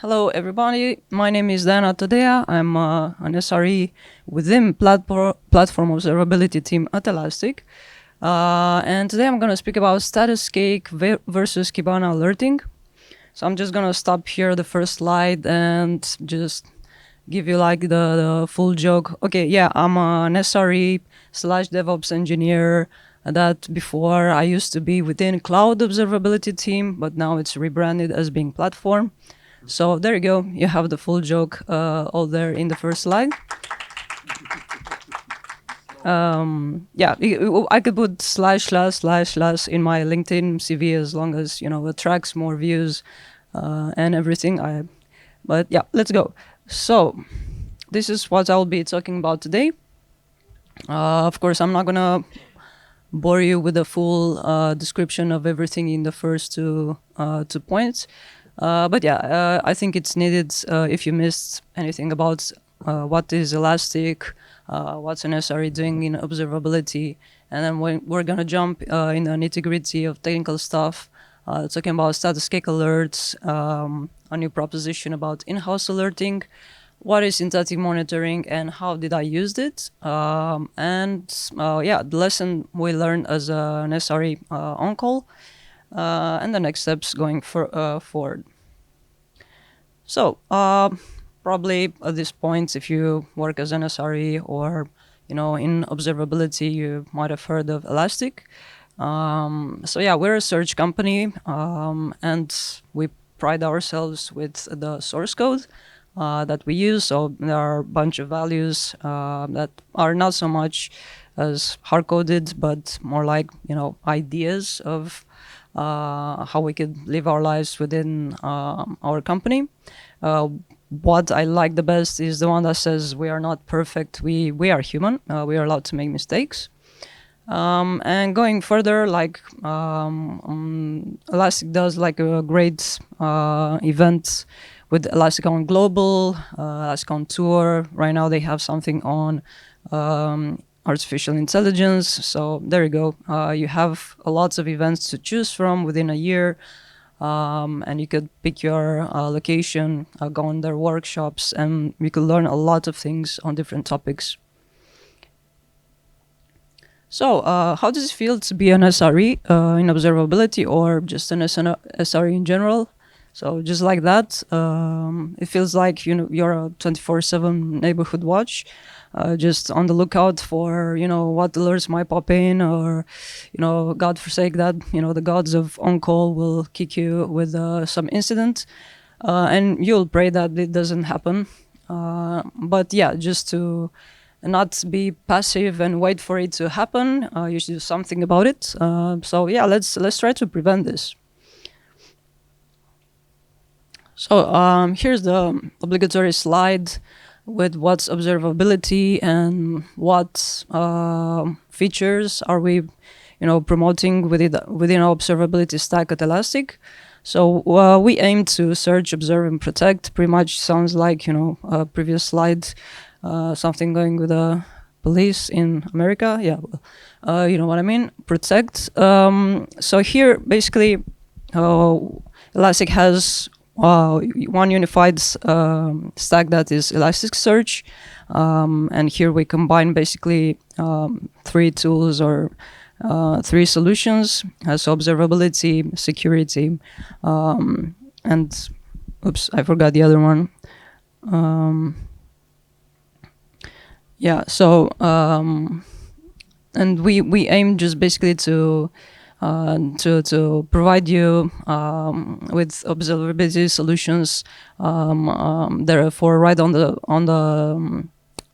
Hello, everybody. My name is Todea. I'm an SRE within platform observability team at Elastic. And today I'm going to speak about Statuscake versus Kibana alerting. So I'm just going to stop here the first slide and just give you like the full joke. Okay, yeah, I'm an SRE / DevOps engineer that before I used to be within cloud observability team, but now it's rebranded as being platform. So there you go. You have the full joke all there in the first slide. Yeah, I could put / in my LinkedIn CV as long as, you know, it tracks more views and everything. But yeah, let's go. So this is what I'll be talking about today. Of course, I'm not going to bore you with the full description of everything in the first two points. But yeah, I think it's needed if you missed anything about what is Elastic, what's an SRE doing in observability, and then we're going to jump in the nitty-gritty of technical stuff, talking about Statuscake alerts, a new proposition about in-house alerting, what is synthetic monitoring, and how did I use it, and yeah, the lesson we learned as an SRE on-call, and the next steps going forward. So probably at this point, if you work as an SRE or, you know, in observability, you might have heard of Elastic. So yeah, we're a search company, and we pride ourselves with the source code that we use. So there are a bunch of values that are not so much as hard-coded, but more like, you know, ideas of how we could live our lives within our company. What I like the best is the one that says we are not perfect, we are human, we are allowed to make mistakes. And going further, like Elastic does like a great event with ElasticOn Global, ElasticOn Tour. Right now they have something on artificial intelligence. So there you go. You have lots of events to choose from within a year. And you could pick your location, go on their workshops, and you could learn a lot of things on different topics. So how does it feel to be an SRE in observability or just an SRE in general? So just like that, it feels like, you know, you're a 24/7 neighborhood watch, just on the lookout for, you know, what alerts might pop in, or, you know, God forsake that, you know, the gods of on-call will kick you with some incident, and you'll pray that it doesn't happen. But yeah, just to not be passive and wait for it to happen, you should do something about it. So yeah, let's try to prevent this. So here's the obligatory slide with what's observability and what features are we, you know, promoting within our observability stack at Elastic. So we aim to search, observe, and protect. Pretty much sounds like, you know, a previous slide, something going with the police in America. Yeah, you know what I mean. Protect. So here, basically, Elastic has one unified stack that is Elasticsearch, and here we combine basically three tools or three solutions: so observability, security, and oops, I forgot the other one. Yeah, so and we aim just basically to provide you with observability solutions. Therefore, right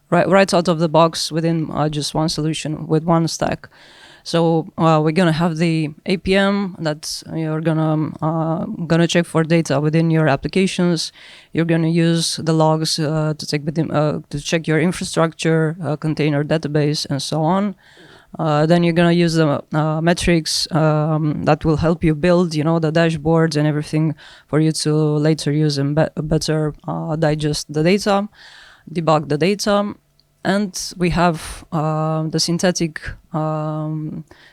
right out of the box within just one solution with one stack. So we're gonna have the APM that you're gonna check for data within your applications. You're gonna use the logs to check your infrastructure, container database, and so on. Then you're gonna use the metrics that will help you build, you know, the dashboards and everything for you to later use and better digest the data, debug the data. And we have the synthetic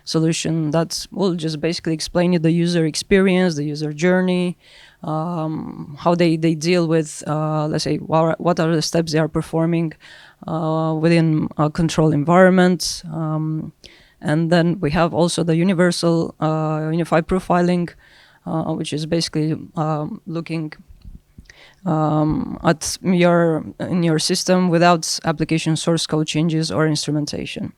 solution that will just basically explain you the user experience, the user journey, how they deal with, let's say, what are the steps they are performing within a control environment. And then we have also the universal unified profiling, which is basically looking at in your system without application source code changes or instrumentation.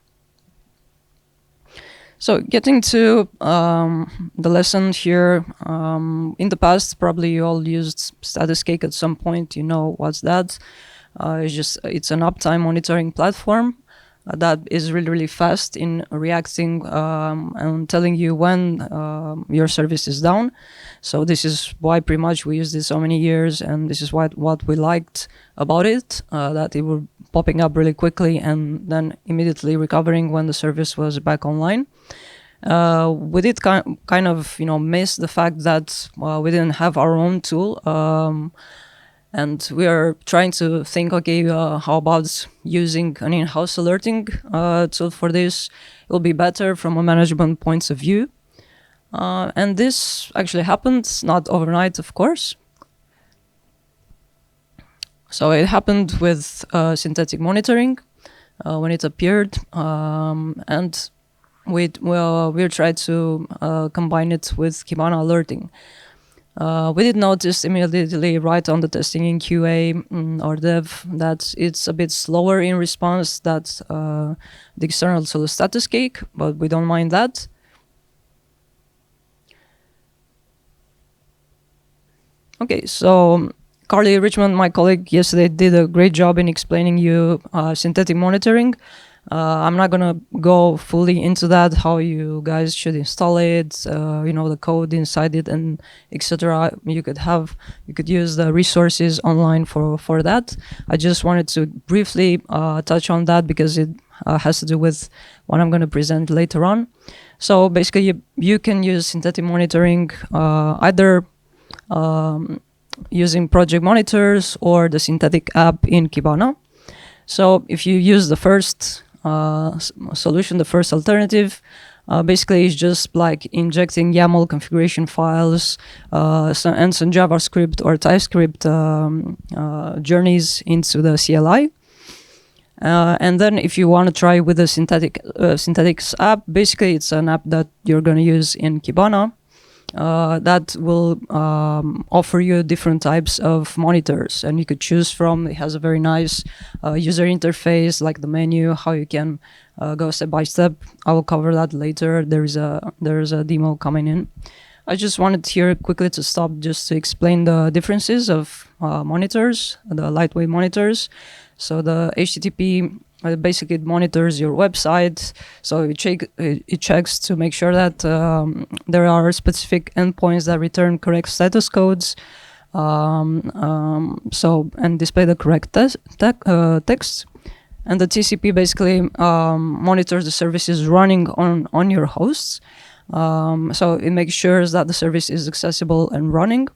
So getting to the lesson here, in the past, probably you all used Statuscake at some point. You know what's that? It's an uptime monitoring platform that is really fast in reacting and telling you when your service is down. So this is why pretty much we used it so many years, and this is what we liked about it, that it was popping up really quickly and then immediately recovering when the service was back online. We did kind of miss the fact that we didn't have our own tool, and we are trying to think, okay, how about using an in-house alerting tool for this? It will be better from a management point of view. And this actually happened, not overnight, of course. So it happened with synthetic monitoring when it appeared, and we tried to combine it with Kibana alerting. We did notice immediately right on the testing in QA or dev that it's a bit slower in response than the external tool Statuscake, but we don't mind that. Okay, so Carly Richmond, my colleague yesterday, did a great job in explaining you synthetic monitoring. I'm not gonna go fully into that, how you guys should install it, the code inside it, and etc. You could use the resources online for that. I just wanted to briefly touch on that because it has to do with what I'm going to present later on. So basically, you can use synthetic monitoring either using project monitors or the synthetic app in Kibana. So if you use the first solution, the first alternative, basically it's just like injecting YAML configuration files and some JavaScript or TypeScript journeys into the CLI. And then if you want to try with the synthetics app, basically it's an app that you're going to use in Kibana that will offer you different types of monitors, and you could choose from. It has a very nice user interface, like the menu, how you can go step by step. I will cover that later. There is a demo coming in. I just wanted here quickly to stop just to explain the differences of monitors, the lightweight monitors. So the HTTP basically it monitors your website, so it checks to make sure that there are specific endpoints that return correct status codes, and display the correct text. And the TCP basically monitors the services running on your hosts, so it makes sure that the service is accessible and running.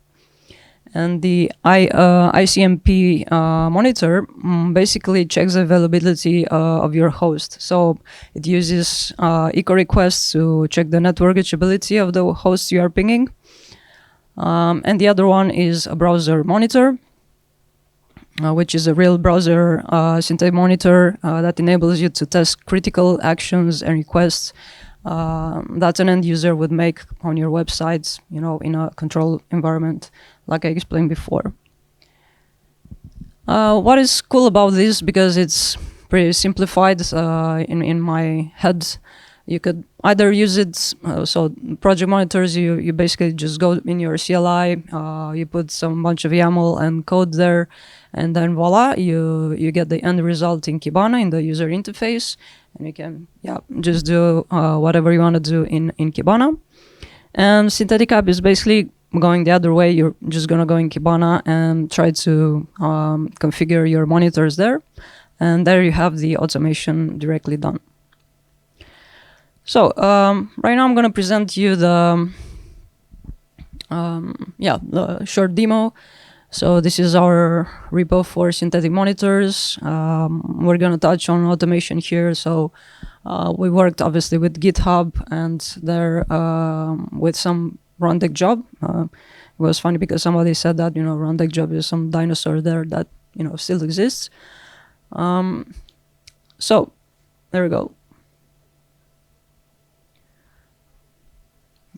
And the ICMP monitor basically checks the availability of your host. So it uses echo requests to check the network reachability of the host you are pinging. And the other one is a browser monitor, which is a real browser synthetic monitor that enables you to test critical actions and requests that an end user would make on your websites, in a control environment, like I explained before. What is cool about this, because it's pretty simplified in my head, you could either use it, so project monitors, you basically just go in your CLI, you put some bunch of YAML and code there, and then voila, you get the end result in Kibana in the user interface, and you can just do whatever you want to do in Kibana. And synthetic app is basically going the other way. You're just going to go in Kibana and try to configure your monitors there, and there you have the automation directly done. So right now I'm going to present you the short demo. So this is our repo for synthetic monitors. We're going to touch on automation here. So we worked obviously with GitHub and there with some Rundeck job. was funny because somebody said that, rundeck job is some dinosaur there that, still exists. So there we go.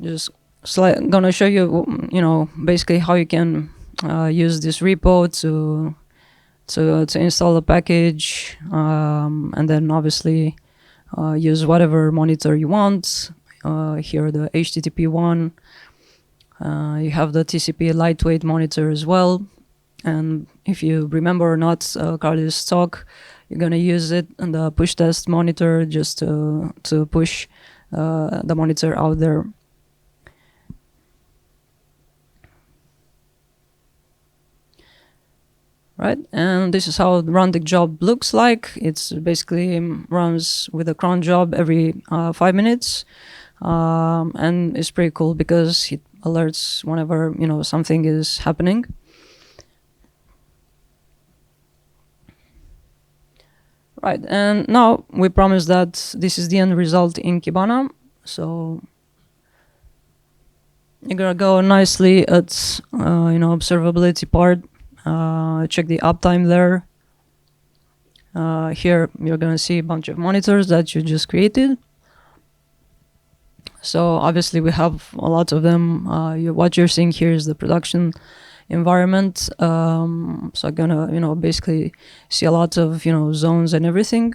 Just gonna show you, basically how you can use this repo to install a package, and then obviously use whatever monitor you want. Here the HTTP one. You have the TCP lightweight monitor as well. And if you remember or not, Carly's talk, you're gonna use it and the push test monitor just to push the monitor out there. Right, and this is how the rundeck job looks like. It's basically runs with a cron job every 5 minutes, and it's pretty cool because it alerts whenever something is happening. Right, and now we promise that this is the end result in Kibana. So you're gonna go nicely at observability part. Check the uptime there. Here you're gonna see a bunch of monitors that you just created. So obviously we have a lot of them. What you're seeing here is the production environment. So I'm gonna basically see a lot of zones and everything.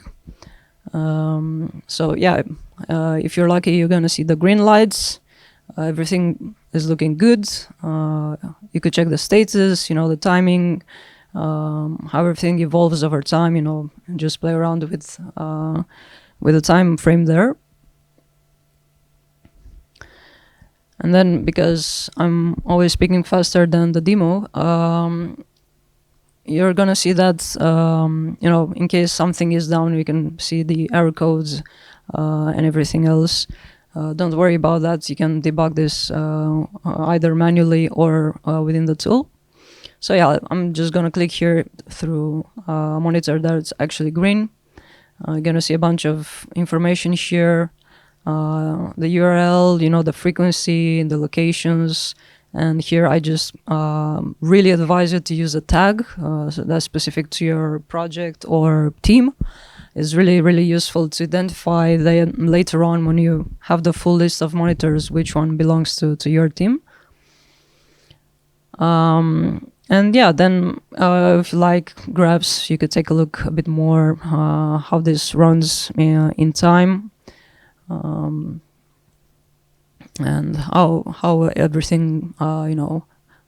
So yeah, if you're lucky, you're gonna see the green lights. Everything is looking good. You could check the status, the timing, how everything evolves over time. Just play around with the time frame there. And then, because I'm always speaking faster than the demo, you're gonna see that in case something is down, you can see the error codes and everything else. Don't worry about that. You can debug this either manually or within the tool. So yeah, I'm just gonna click here through a monitor that's actually green. You're gonna see a bunch of information here, the URL, the frequency, the locations, and here I just really advise you to use a tag so that's specific to your project or team. It's really, really useful to identify later on when you have the full list of monitors, which one belongs to your team. And yeah, then if you like graphs, you could take a look a bit more how this runs in time, and how everything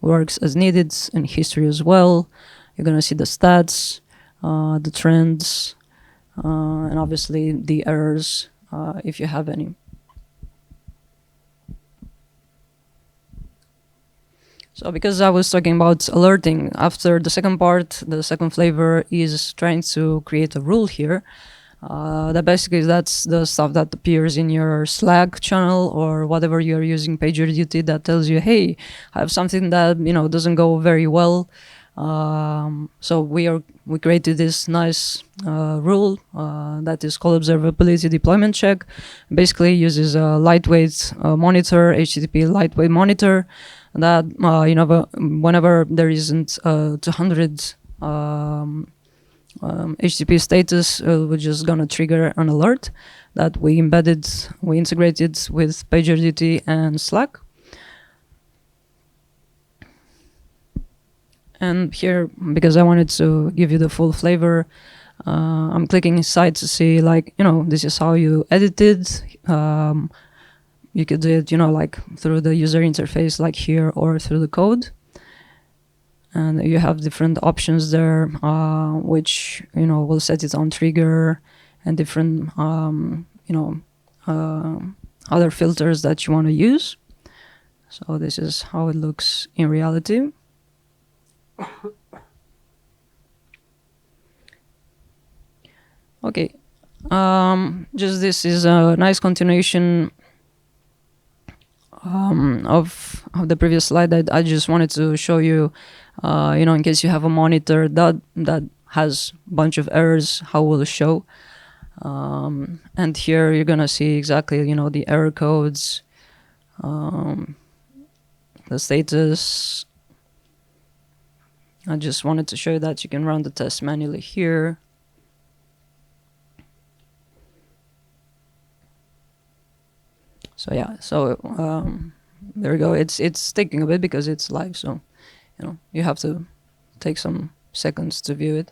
works as needed, and history as well. You're gonna see the stats, the trends, and obviously the errors if you have any. So because I was talking about alerting, after the second part, the second flavor is trying to create a rule here. That basically that's the stuff that appears in your Slack channel or whatever you're using PagerDuty that tells you, hey, I have something that doesn't go very well. So we created this nice rule that is called observability deployment check. Basically uses a lightweight monitor, HTTP lightweight monitor, that whenever there isn't 200 HTTP status, we're just gonna trigger an alert that we integrated with PagerDuty and Slack. And here, because I wanted to give you the full flavor, I'm clicking inside to see, this is how you edit it. You could do it, through the user interface, like here, or through the code. And you have different options there, which, will set it on trigger, and different, other filters that you want to use. So this is how it looks in reality. Okay, just this is a nice continuation of the previous slide that I just wanted to show you, in case you have a monitor that has a bunch of errors, how will it show. And here you're gonna see exactly, the error codes, the the status. I just wanted to show you that you can run the test manually here. So yeah, so there we go. It's taking a bit because it's live, so you have to take some seconds to view it.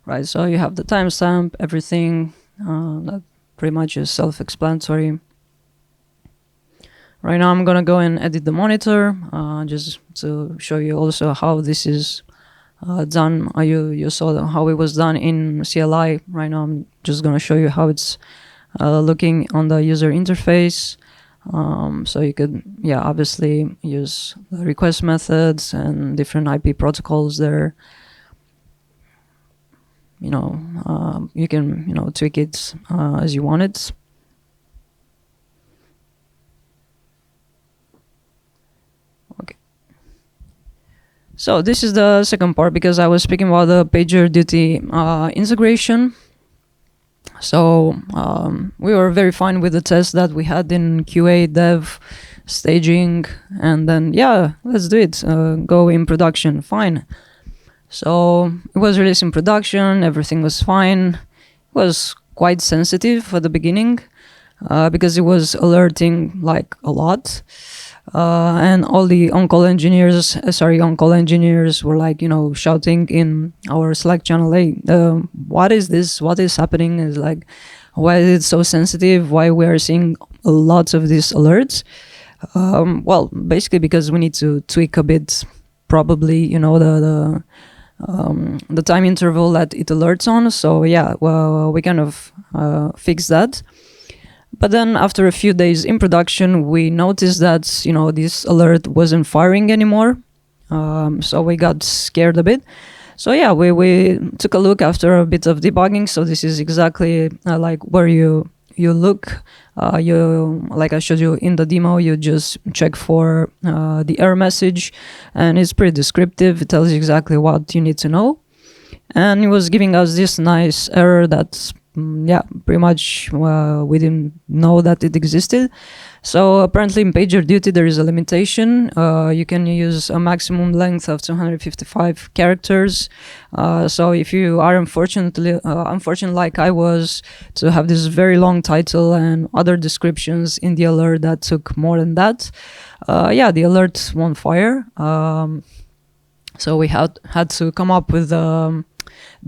Right, so you have the timestamp, everything. That pretty much is self-explanatory. Right now I'm gonna go and edit the monitor just to show you also how this is done. You saw how it was done in CLI. Right now I'm just gonna show you how it's looking on the user interface. So you could, obviously use the request methods and different IP protocols there. You can tweak it as you want it. Okay. So this is the second part, because I was speaking about the PagerDuty integration. So we were very fine with the test that we had in QA, dev, staging, and then let's do it. Go in production, fine. So it was released in production, everything was fine. It was quite sensitive at the beginning because it was alerting like a lot. And all the on-call engineers, SRE on-call engineers were like, shouting in our Slack channel, hey, what is this? What is happening? Is like, why is it so sensitive? Why we are seeing lots of these alerts? Well, basically because we need to tweak a bit, probably, the time interval that it alerts on. So we kind of fixed that. But then after a few days in production, we noticed that this alert wasn't firing anymore. So we got scared a bit. So we took a look after a bit of debugging. So this is exactly like where you look. Like I showed you in the demo, you just check for the error message, and it's pretty descriptive. It tells you exactly what you need to know. And it was giving us this nice error that's pretty much we didn't know that it existed. So apparently in PagerDuty there is a limitation. You can use a maximum length of 255 characters. So if you are unfortunate like I was, to have this very long title and other descriptions in the alert that took more than that, the alert won't fire. So we had to come up with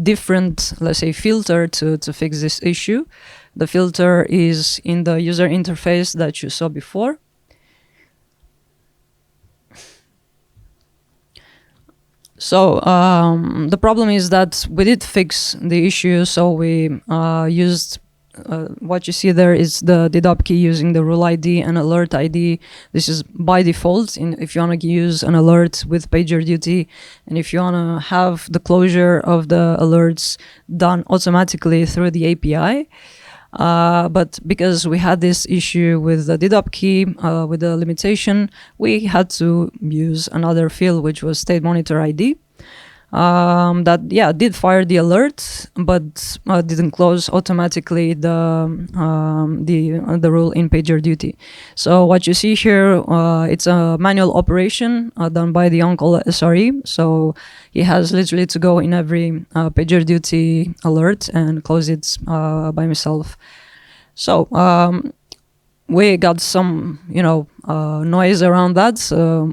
different, let's say, filter to fix this issue. The filter is in the user interface that you saw before. So the problem is that we did fix the issue. So we used what you see there is the dedup key using the rule ID and alert ID. This is by default if you want to use an alert with PagerDuty, and if you want to have the closure of the alerts done automatically through the API. But because we had this issue with the dedup key, with the limitation, we had to use another field, which was state monitor ID. That did fire the alert, but didn't close automatically the rule in PagerDuty. So what you see here, it's a manual operation done by the on-call SRE. So he has literally to go in every PagerDuty alert and close it by himself. So we got some noise around that. So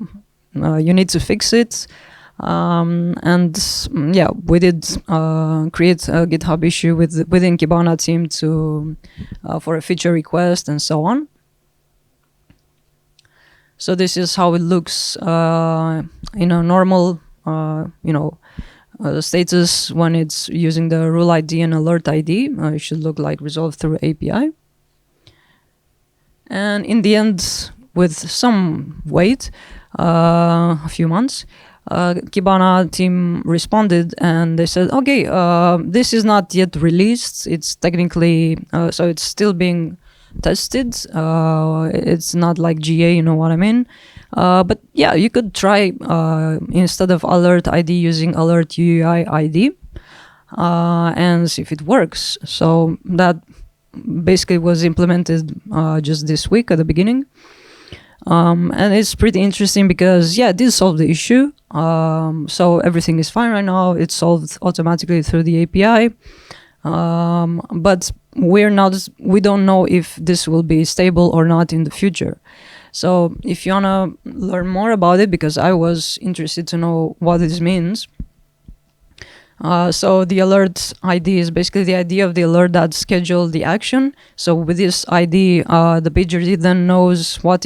you need to fix it. We did create a GitHub issue within Kibana team for a feature request and so on. So this is how it looks in a normal status when it's using the rule ID and alert ID. It should look like resolved through API. And in the end, with some wait, a few months, Kibana team responded and they said, okay, this is not yet released. It's technically, so it's still being tested. It's not like GA, you know what I mean? But yeah, you could try instead of alert ID using alert UUI ID and see if it works. So that basically was implemented just this week at the beginning. And it's pretty interesting because, yeah, this solved the issue. So everything is fine right now. It's solved automatically through the API. But we don't know if this will be stable or not in the future. So if you want to learn more about it, because I was interested to know what this means. So the alert ID is basically the ID of the alert that scheduled the action. So with this ID, the pager then knows what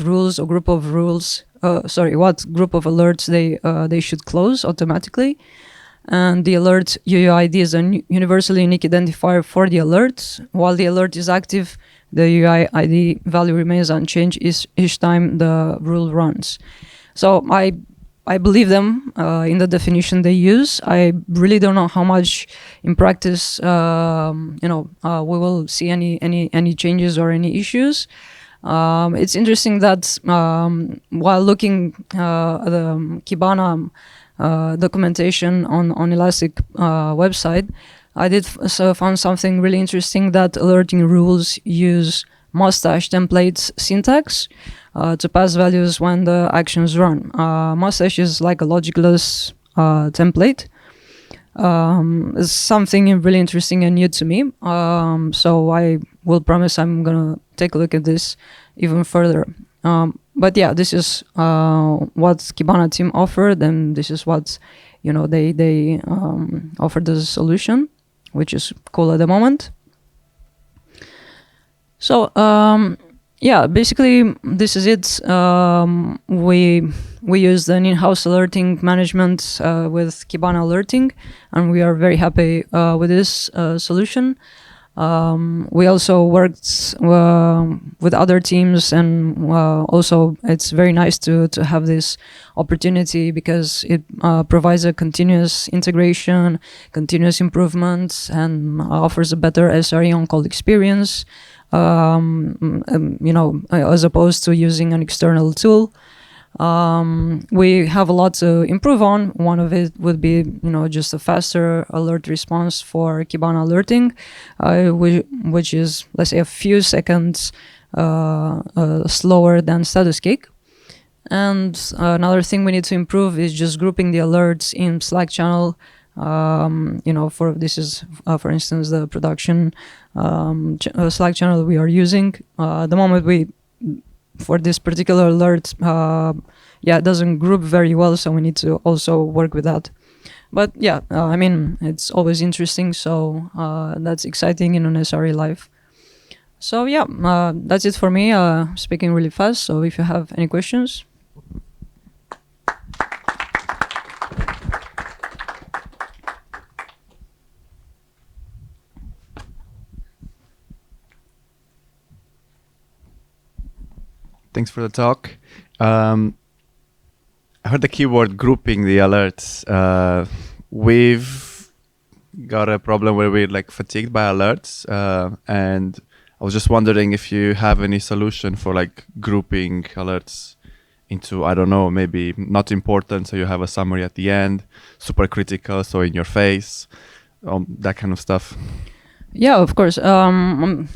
rules or group of rules, what group of alerts they should close automatically. And the alert UUID is a universally unique identifier for the alert. While the alert is active, the UUID value remains unchanged each time the rule runs. So I believe them in the definition they use. I really don't know how much in practice, we will see any changes or any issues. It's interesting that while looking at the Kibana documentation on Elastic website, I did found something really interesting, that alerting rules use mustache templates syntax to pass values when the actions run. Mustache is like a logicless template. It's something really interesting and new to me. So I will promise I'm gonna take a look at this even further. But yeah, this is what Kibana team offered, and this is what they offered as a solution, which is cool at the moment. So yeah, basically this is it. We use an in-house alerting management with Kibana alerting, and we are very happy with this solution. We also worked with other teams, and also it's very nice to have this opportunity, because it provides a continuous integration, continuous improvement, and offers a better SRE on-call experience. As opposed to using an external tool. We have a lot to improve on. One of it would be, just a faster alert response for Kibana alerting, which is, let's say, a few seconds slower than Statuscake. And another thing we need to improve is just grouping the alerts in Slack channel. For instance, the production Slack channel we are using. The moment for this particular alert, it doesn't group very well, so we need to also work with that. But yeah, it's always interesting, so that's exciting in an SRE life. So yeah, that's it for me, speaking really fast, so if you have any questions. Thanks for the talk. I heard the keyword grouping the alerts. We've got a problem where we're fatigued by alerts, and I was just wondering if you have any solution for grouping alerts into, I don't know, maybe not important, so you have a summary at the end, super critical, so in your face, that kind of stuff. Yeah, of course. I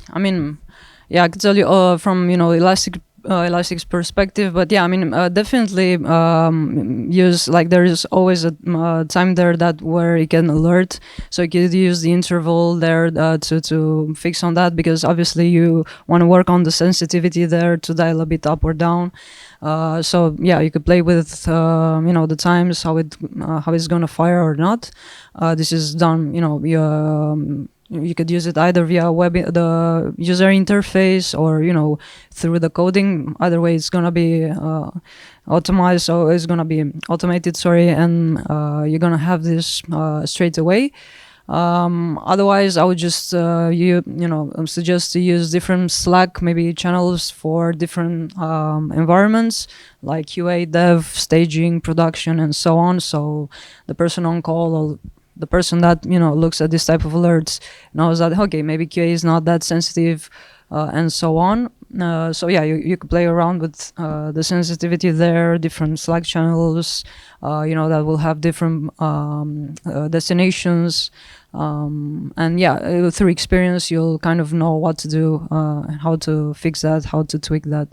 can tell you from Elastic's perspective, but yeah, definitely use, there is always a time there where you can alert, so you could use the interval there to fix on that, because obviously you want to work on the sensitivity there to dial a bit up or down. So yeah, you could play with the times, how it's gonna fire or not. This is done, you could use it either via the user interface, or through the coding. Either way, it's gonna be automated. So it's gonna be automated. And you're gonna have this straight away. Otherwise, I would just suggest to use different Slack maybe channels for different environments, like QA, dev, staging, production, and so on. So the person on call the person that looks at this type of alerts knows that okay, maybe QA is not that sensitive, and so on. So yeah, you could play around with the sensitivity there, different Slack channels, that will have different destinations, and yeah, through experience you'll kind of know what to do, how to fix that, how to tweak that.